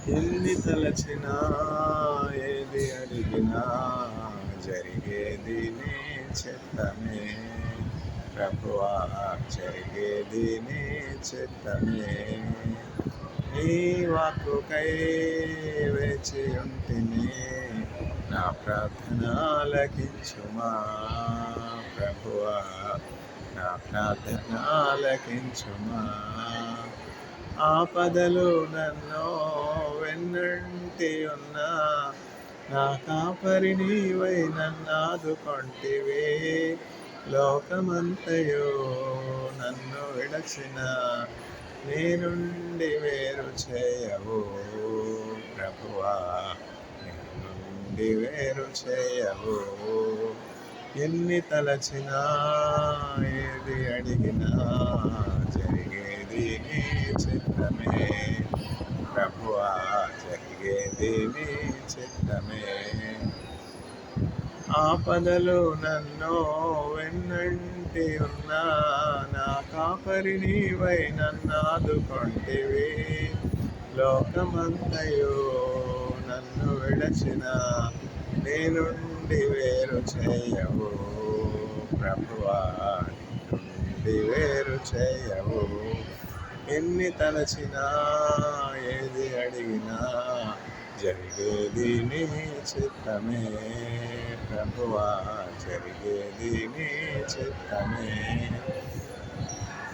ఎన్ని తలచినా ఏది అడిగినా జరిగేది నీ చిత్తమే ప్రభువా, జరిగేది నీ చిత్తమే. నీ వాక్కుకై వేచి ఉంటిని, నా ప్రార్థన ఆలకించుమా ప్రభువా, నా ప్రార్థన ఆలకించుమా. ఆపదలు నన్ను వెన్నంటి ఉన్నా, నా కాపరి నీవై నన్నాదుకొంటివి. లోకమంతయు నన్ను విడచిన నీ నుండి వేరు చేయవు ప్రభువా, నీ నుండి వేరు చేయవు. ఎన్ని తలచినా ఏది అడిగినా జరిగేది నీ చిత్తమే ప్రభువా, జరిగేది నీ చిత్తమే. ఆపదలు నన్ను వెన్నంటి ఉన్నా, నా కాపరి నీవై నన్నాదుకొంటివి. లోకమంతయు నన్ను విడచిన నీ నుండి వేరు చేయవు ప్రభువా, నీ నుండి వేరు చేయవు. ఎన్ని తలచినా ఏది అడిగినా జరిగేది నీ చిత్తమే ప్రభువా, జరిగేది నీ చిత్తమే.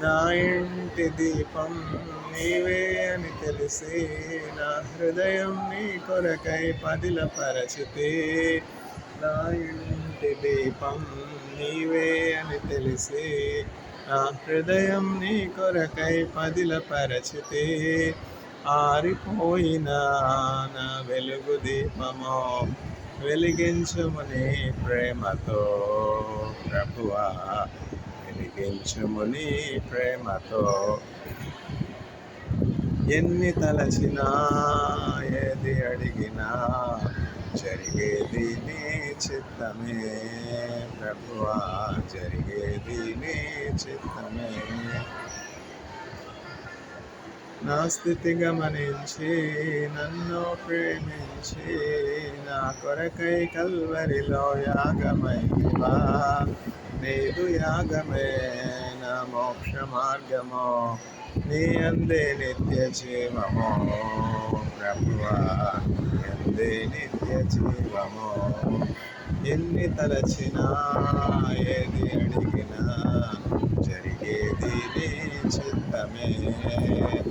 నా ఇంటి దీపం నీవే అని తెలిసి, నా హృదయం నీ కొరకై పదిలపరచితే. నా ఇంటి దీపం నీవే అని తెలిసి, నా హృదయం నీ కొరకై పదిలపరచితే. ఆరిపోయిన నా వెలుగు దీపమో వెలిగించుము నీ ప్రేమతో ప్రభువా, వెలిగించుము నీ ప్రేమతో. ఎన్ని తలచినా ఏది అడిగినా జరిగేది నీ చిత్తమే ప్రభువా, జరిగేది నీ చిత్తమే. నా స్థితి గమనించి నన్ను ప్రేమించి, నా కొరకై కల్వరిలో యాగమైవా. నీదు యాగమే నా మోక్ష మార్గమో, నీ అందే నిత్య జీవమో ప్రభువా, నీ అందే నిత్య జీవమో. ఎన్ని తలచినా ఏది అడిగినా జరిగేది నీ చిత్తమే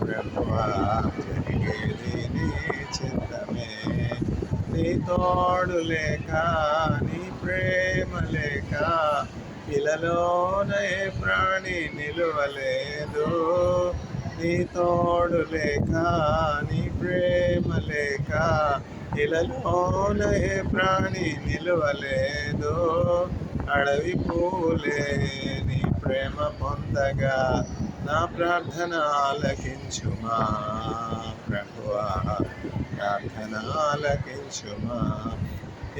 ప్రభువా, జరిగేది నీ చిత్తమే. నీ తోడు లేక, నీ ప్రేమ లేక, ఇలలోనే ప్రాణి నిలువలేదు. నీ తోడు లేక, నీ ప్రేమ లేక, ఇలలోనే ప్రాణి నిలువలేదు. అడవి పూలే నీ ప్రేమ పొందగా, నా ప్రార్థన ఆలకించుమా ప్రభువా, ప్రార్థన ఆలకించుమా.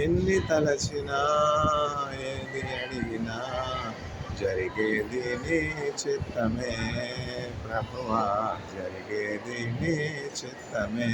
ఎన్ని తలచినా ఏది అడిగినా జరిగేది నీ చిత్తమే ప్రభువా, జరిగేది నీ చిత్తమే.